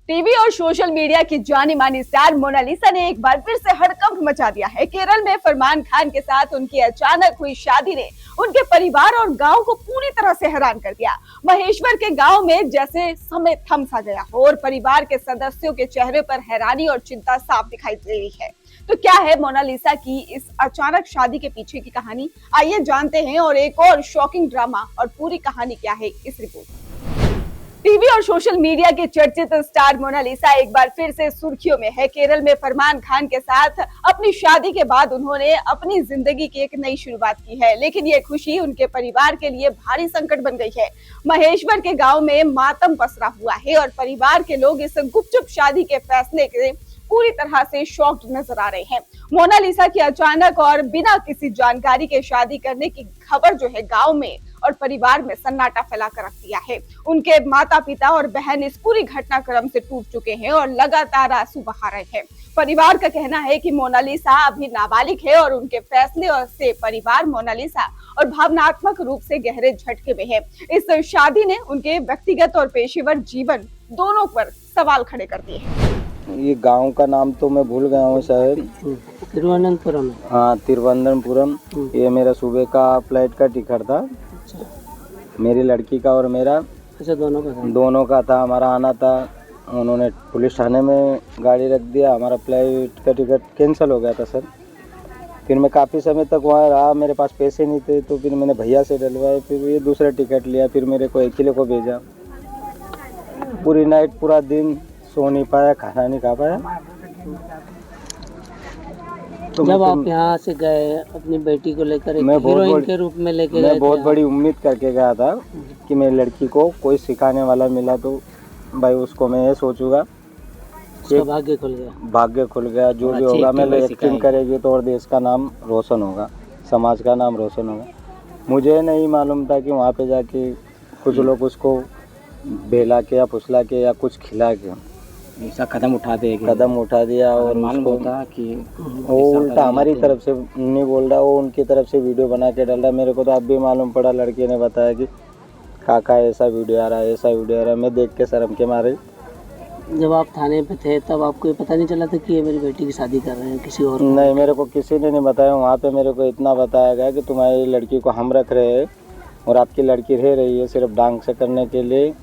TV और social media की जानी मानी स्टार मोनालिसा ने एक बार फिर से हड़कंप मचा दिया है। केरल में फरमान खान के साथ उनकी अचानक हुई शादी ने उनके परिवार और गांव को पूरी तरह से हैरान कर दिया। महेश्वर के गांव में जैसे समय थम सा गया हो और परिवार के सदस्यों के चेहरे पर हैरानी और चिंता साफ दिखाई दे रही है। तो क्या है मोनालिसा की इस अचानक शादी के पीछे की कहानी, आइए जानते हैं। और एक और शॉकिंग ड्रामा और पूरी कहानी क्या है, इस रिपोर्ट। टीवी और सोशल मीडिया के चर्चित स्टार मोनालिसा एक बार फिर से सुर्खियों में है। केरल में फरमान खान के साथ अपनी शादी के बाद उन्होंने अपनी जिंदगी की एक नई शुरुआत की है, लेकिन ये खुशी उनके परिवार के लिए भारी संकट बन गई है। महेश्वर के गांव में मातम पसरा हुआ है और परिवार के लोग इस गुपचुप शादी के फैसले के पूरी तरह से शॉक्ड नजर आ रहे हैं। मोनालिसा की अचानक और बिना किसी जानकारी के शादी करने की खबर जो है गांव में और परिवार में सन्नाटा फैला कर रख दिया है। उनके माता पिता और बहन इस पूरी घटनाक्रम से टूट चुके हैं और लगातार आंसू बहा रहे हैं। परिवार का कहना है कि मोनालिसा अभी नाबालिग है और उनके फैसले से परिवार मोनालिसा और भावनात्मक रूप से गहरे झटके में है। इस शादी ने उनके व्यक्तिगत और पेशेवर जीवन दोनों पर सवाल खड़े कर दिए हैं। ये गांव का नाम तो मैं भूल गया हूँ शायद। तिरुवनंतपुरम। हाँ, तिरुवनंतपुरम। ये मेरा सुबह का फ्लाइट का टिकट था। अच्छा। मेरी लड़की का और मेरा। अच्छा, दोनों का था। हमारा आना था, उन्होंने पुलिस थाने में गाड़ी रख दिया। हमारा फ्लाइट का टिकट कैंसिल हो गया था सर। फिर मैं काफ़ी समय तक वहाँ रहा, मेरे पास पैसे नहीं थे, तो फिर मैंने भैया से डलवाए। फिर ये दूसरा टिकट लिया, फिर मेरे को अकेले को भेजा। पूरी नाइट पूरा दिन सो नहीं पाया, खाना नहीं खा पाया। तो जब आप यहाँ से गए अपनी बेटी को लेकर एक हीरोइन के रूप में लेके गए, मैं बहुत बड़ी उम्मीद करके गया था कि मेरी लड़की को कोई सिखाने वाला मिला तो भाई उसको मैं ये सोचूंगा कि भाग्य खुल गया। भाग्य खुल गया। जो भी होगा मैं एक्टिंग करेगी तो और देश का नाम रोशन होगा, समाज का नाम रोशन होगा। मुझे नहीं मालूम था कि वहाँ पे जाके कुछ लोग उसको बेला के या फुसला के या कुछ खिला के ऐसा कदम उठा दिया और मालूम होता कि वो उल्टा हमारी तरफ से नहीं बोल रहा, वो उनकी तरफ से वीडियो बना के डाल रहा। मेरे को तो अब भी मालूम पड़ा, लड़के ने बताया कि काका ऐसा वीडियो आ रहा है, ऐसा वीडियो आ रहा है। मैं देख के शर्म के मारे। जब आप थाने पे थे तब आपको ये पता नहीं चला था कि ये मेरी बेटी की शादी कर रहे हैं किसी और? नहीं, मेरे को किसी ने नहीं बताया। वहाँ पे मेरे को इतना बताया गया कि तुम्हारी लड़की को हम रख रहे हैं और आपकी लड़की रह रही है सिर्फ डांस से करने के लिए,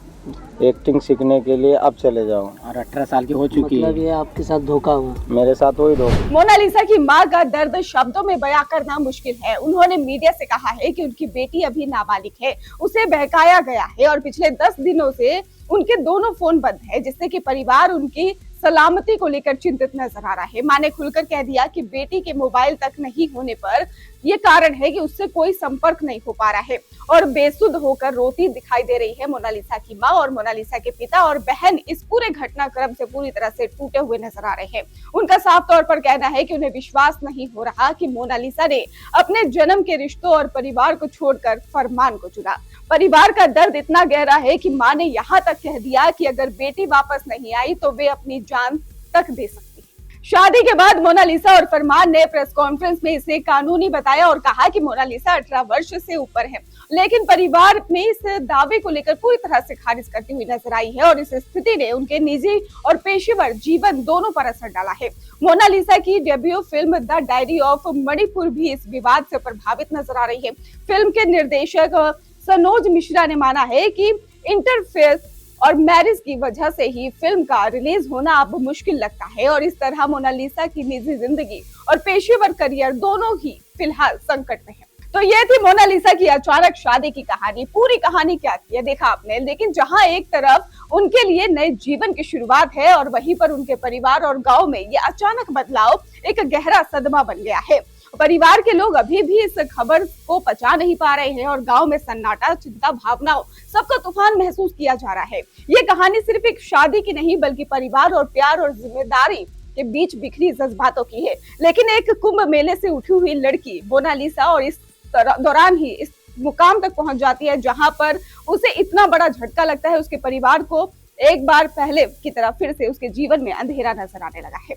एक्टिंग सीखने के लिए, अब चले जाओ। और 18 साल की हो चुकी है। मतलब ये आपके साथ धोखा हुआ? मेरे साथ वही धोखा। मोनालिसा की मां का दर्द शब्दों में बयां करना मुश्किल है। उन्होंने मीडिया से कहा है कि उनकी बेटी अभी नाबालिग है, उसे बहकाया गया है और पिछले 10 दिनों से उनके दोनों फोन बंद है, जिससे कि परिवार उनकी सलामती को लेकर चिंतित नजर आ रहा है। मां ने खुलकर कह दिया कि बेटी के मोबाइल तक नहीं होने पर ये कारण है कि उससे कोई संपर्क नहीं हो पा रहा है और बेसुध होकर रोती दिखाई दे रही है मोनालिसा की मां। और मोनालिसा के पिता और बहन इस पूरे घटनाक्रम से पूरी तरह से टूटे हुए नजर आ रहे हैं। उनका साफ तौर पर कहना है कि उन्हें विश्वास नहीं हो रहा कि मोनालिसा ने अपने जन्म के रिश्तों और परिवार को छोड़कर फरमान को चुना। परिवार का दर्द इतना गहरा है कि मां ने यहाँ तक कह दिया कि अगर बेटी वापस नहीं आई तो वे अपनी जान तक दे सकती है। शादी के बाद मोनालिसा और फरमान ने प्रेस कॉन्फ्रेंस में इसे कानूनी बताया और कहा कि मोनालिसा 18 वर्ष से ऊपर है, लेकिन परिवार में इस दावे को लेकर पूरी तरह से खारिज करती हुई नजर आई है और इस स्थिति ने उनके निजी और पेशेवर जीवन दोनों पर असर डाला है। मोनालिसा की debut film the diary of Manipur भी इस विवाद से प्रभावित नजर आ रही है। फिल्म के निर्देशक सनोज मिश्रा ने माना है कि इंटरफेस और मैरिज की वजह से ही फिल्म का रिलीज होना अब मुश्किल लगता है और इस तरह मोनालिसा की निजी जिंदगी और पेशेवर करियर दोनों ही फिलहाल संकट में है। तो ये थी मोनालिसा की अचानक शादी की कहानी। पूरी कहानी क्या थी ये देखा आपने, लेकिन जहां एक तरफ उनके लिए नए जीवन की शुरुआत है और वहीं पर उनके परिवार और गांव में ये अचानक बदलाव एक गहरा सदमा बन गया है। परिवार के लोग अभी भी इस खबर को पचा नहीं पा रहे हैं और गांव में सन्नाटा, चिंता, भावनाओं सबका तूफान महसूस किया जा रहा है। ये कहानी सिर्फ एक शादी की नहीं बल्कि परिवार और प्यार और जिम्मेदारी के बीच बिखरी जज्बातों की है। लेकिन एक कुंभ मेले से उठी हुई लड़की मोनालिसा और इस दौरान ही इस मुकाम तक पहुंच जाती है जहां पर उसे इतना बड़ा झटका लगता है। उसके परिवार को एक बार पहले की तरह फिर से उसके जीवन में अंधेरा नजर आने लगा है।